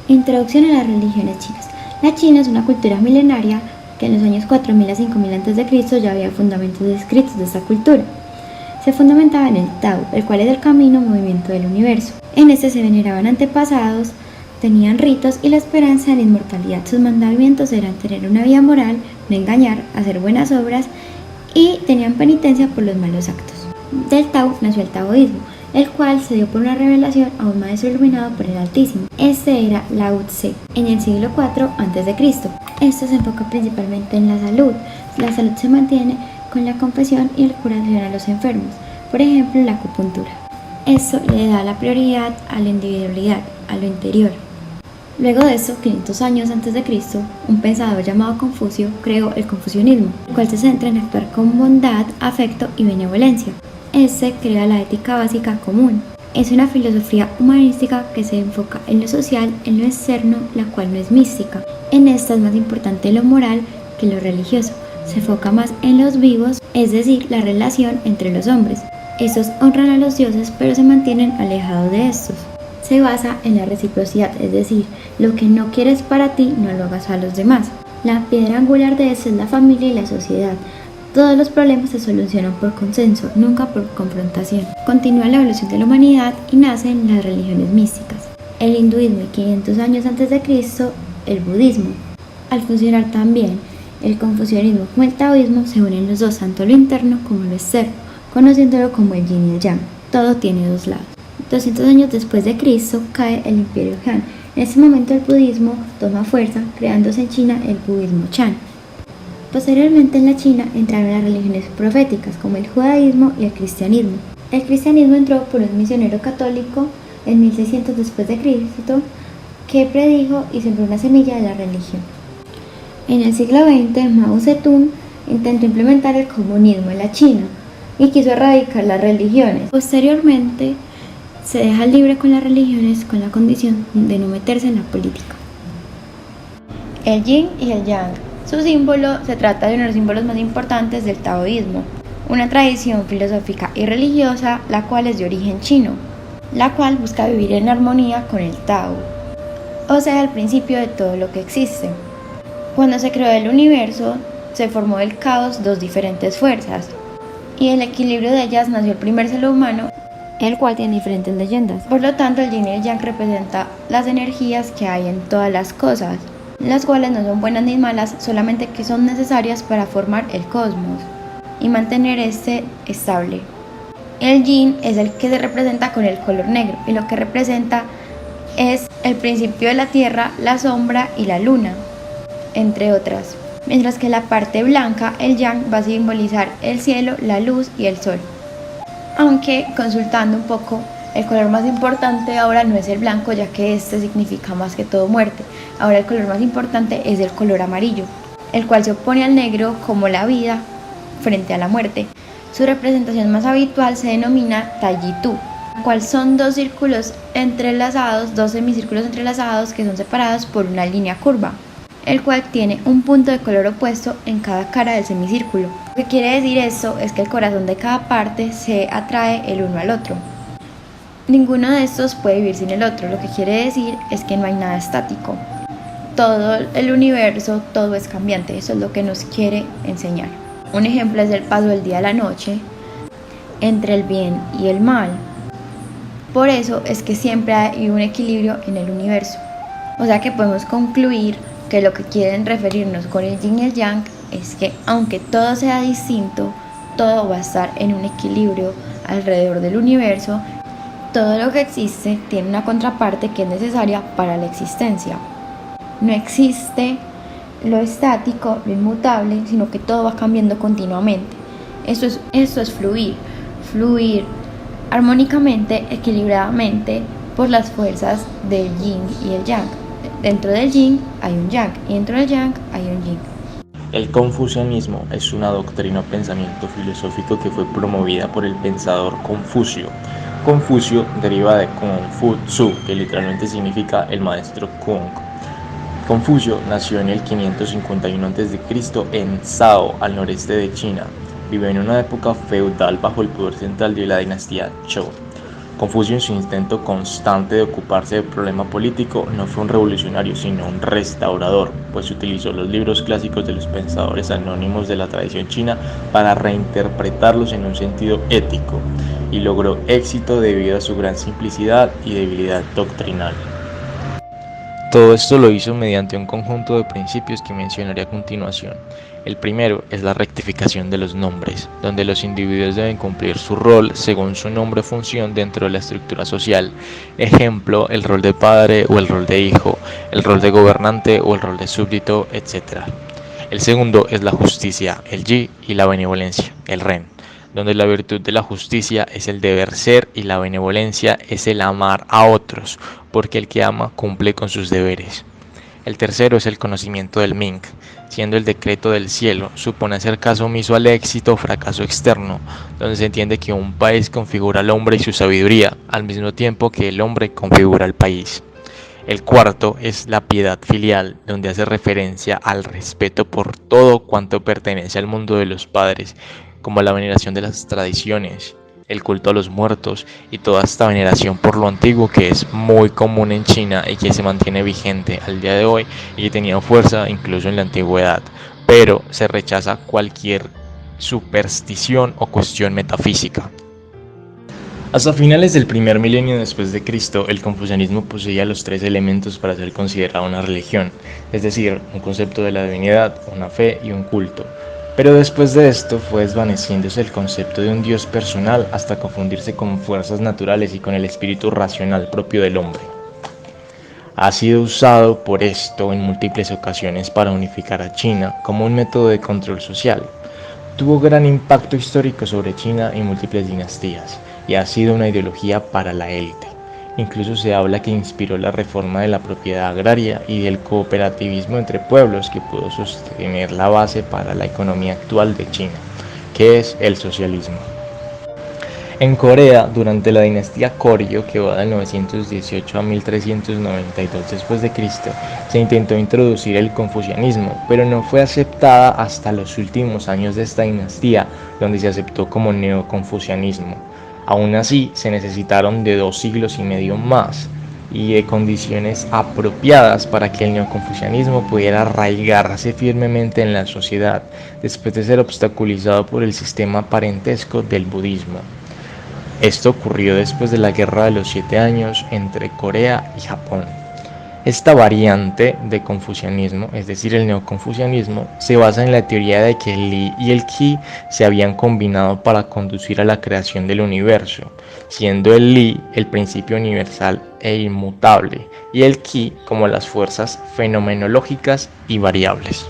Introducción a las religiones chinas. La China es una cultura milenaria que en los años 4000 a 5000 a.C. ya había fundamentos escritos de esta cultura. Se fundamentaba en el Tao, el cual es el camino movimiento del universo. En este se veneraban antepasados, tenían ritos y la esperanza en la inmortalidad. Sus mandamientos eran tener una vida moral, no engañar, hacer buenas obras y tenían penitencia por los malos actos. Del Tao nació el taoísmo, el cual se dio por una revelación a un maestro iluminado por el Altísimo. Este era Lao Tse, en el siglo IV a.C. Esto se enfoca principalmente en la salud. La salud se mantiene con la confesión y la curación a los enfermos, por ejemplo la acupuntura. Esto le da la prioridad a la individualidad, a lo interior. Luego de esto, 500 años antes de Cristo, un pensador llamado Confucio creó el confucianismo, el cual se centra en actuar con bondad, afecto y benevolencia. Este crea la ética básica común. Es una filosofía humanística que se enfoca en lo social, en lo externo, la cual no es mística. En esta es más importante lo moral que lo religioso. Se enfoca más en los vivos, es decir, la relación entre los hombres. Estos honran a los dioses, pero se mantienen alejados de estos. Se basa en la reciprocidad, es decir, lo que no quieres para ti, no lo hagas a los demás. La piedra angular de esto es la familia y la sociedad. Todos los problemas se solucionan por consenso, nunca por confrontación. Continúa la evolución de la humanidad y nacen las religiones místicas. El hinduismo y 500 años antes de Cristo, el budismo. Al funcionar también el confucianismo como el taoísmo, se unen los dos, tanto lo interno como lo externo, conociéndolo como el yin y el yang. Todo tiene dos lados. 200 años después de Cristo cae el Imperio Han. En este momento el budismo toma fuerza, creándose en China el budismo Chan. Posteriormente en la China entraron las religiones proféticas como el judaísmo y el cristianismo. El cristianismo entró por un misionero católico en 1600 después de Cristo que predijo y sembró una semilla de la religión. En el siglo XX Mao Zedong intentó implementar el comunismo en la China y quiso erradicar las religiones. Posteriormente se deja libre con las religiones con la condición de no meterse en la política. El yin y el yang. Su símbolo se trata de uno de los símbolos más importantes del taoísmo, una tradición filosófica y religiosa la cual es de origen chino, la cual busca vivir en armonía con el Tao, o sea, el principio de todo lo que existe. Cuando se creó el universo, se formó del caos dos diferentes fuerzas, y del equilibrio de ellas nació el primer ser humano, el cual tiene diferentes leyendas. Por lo tanto, el yin y el yang representa las energías que hay en todas las cosas, las cuales no son buenas ni malas, solamente que son necesarias para formar el cosmos y mantener este estable. El yin es el que se representa con el color negro y lo que representa es el principio de la tierra, la sombra y la luna, entre otras. Mientras que la parte blanca, el yang, va a simbolizar el cielo, la luz y el sol. Aunque consultando un poco, el color más importante ahora no es el blanco, ya que este significa más que todo muerte. Ahora el color más importante es el color amarillo, el cual se opone al negro como la vida frente a la muerte. Su representación más habitual se denomina Taijitu, la cual son dos círculos entrelazados, dos semicírculos entrelazados que son separados por una línea curva, el cual tiene un punto de color opuesto en cada cara del semicírculo. Lo que quiere decir esto es que el corazón de cada parte se atrae el uno al otro. Ninguno de estos puede vivir sin el otro, lo que quiere decir es que no hay nada estático. Todo el universo, todo es cambiante, eso es lo que nos quiere enseñar. Un ejemplo es el paso del día a la noche, entre el bien y el mal. Por eso es que siempre hay un equilibrio en el universo. O sea que podemos concluir que lo que quieren referirnos con el yin y el yang es que aunque todo sea distinto, todo va a estar en un equilibrio alrededor del universo. Todo lo que existe tiene una contraparte que es necesaria para la existencia. No existe lo estático, lo inmutable, sino que todo va cambiando continuamente. Esto es fluir armónicamente, equilibradamente por las fuerzas del yin y el yang. Dentro del yin hay un yang y dentro del yang hay un yin. El confucianismo es una doctrina o pensamiento filosófico que fue promovida por el pensador Confucio. Confucio deriva de Kung Fu Tzu, que literalmente significa el maestro Kung. Confucio nació en el 551 a.C. en Zhao, al noreste de China. Vivió en una época feudal bajo el poder central de la dinastía Zhou. Confucio, en su intento constante de ocuparse del problema político, no fue un revolucionario, sino un restaurador, pues utilizó los libros clásicos de los pensadores anónimos de la tradición china para reinterpretarlos en un sentido ético, y logró éxito debido a su gran simplicidad y debilidad doctrinal. Todo esto lo hizo mediante un conjunto de principios que mencionaré a continuación. El primero es la rectificación de los nombres, donde los individuos deben cumplir su rol según su nombre o función dentro de la estructura social. Ejemplo, el rol de padre o el rol de hijo, el rol de gobernante o el rol de súbdito, etc. El segundo es la justicia, el Yi, y la benevolencia, el Ren, donde la virtud de la justicia es el deber ser y la benevolencia es el amar a otros, porque el que ama cumple con sus deberes. El tercero es el conocimiento del Ming, siendo el decreto del cielo, supone hacer caso omiso al éxito o fracaso externo, donde se entiende que un país configura al hombre y su sabiduría, al mismo tiempo que el hombre configura al país. El cuarto es la piedad filial, donde hace referencia al respeto por todo cuanto pertenece al mundo de los padres, como la veneración de las tradiciones, el culto a los muertos y toda esta veneración por lo antiguo que es muy común en China y que se mantiene vigente al día de hoy y que tenía fuerza incluso en la antigüedad, pero se rechaza cualquier superstición o cuestión metafísica. Hasta finales del primer milenio después de Cristo, el confucianismo poseía los tres elementos para ser considerado una religión, es decir, un concepto de la divinidad, una fe y un culto. Pero después de esto fue desvaneciéndose el concepto de un Dios personal hasta confundirse con fuerzas naturales y con el espíritu racional propio del hombre. Ha sido usado por esto en múltiples ocasiones para unificar a China como un método de control social. Tuvo gran impacto histórico sobre China y múltiples dinastías, y ha sido una ideología para la élite. Incluso se habla que inspiró la reforma de la propiedad agraria y del cooperativismo entre pueblos, que pudo sostener la base para la economía actual de China, que es el socialismo. En Corea, durante la dinastía Goryeo, que va del 918 a 1392 después de Cristo, se intentó introducir el confucianismo, pero no fue aceptada hasta los últimos años de esta dinastía, donde se aceptó como neoconfucianismo. Aún así, se necesitaron de 2 siglos y medio más y de condiciones apropiadas para que el neoconfucianismo pudiera arraigarse firmemente en la sociedad, después de ser obstaculizado por el sistema parentesco del budismo. Esto ocurrió después de la Guerra de los 7 años entre Corea y Japón. Esta variante de confucianismo, es decir, el neoconfucianismo, se basa en la teoría de que el Li y el Qi se habían combinado para conducir a la creación del universo, siendo el Li el principio universal e inmutable y el Qi como las fuerzas fenomenológicas y variables.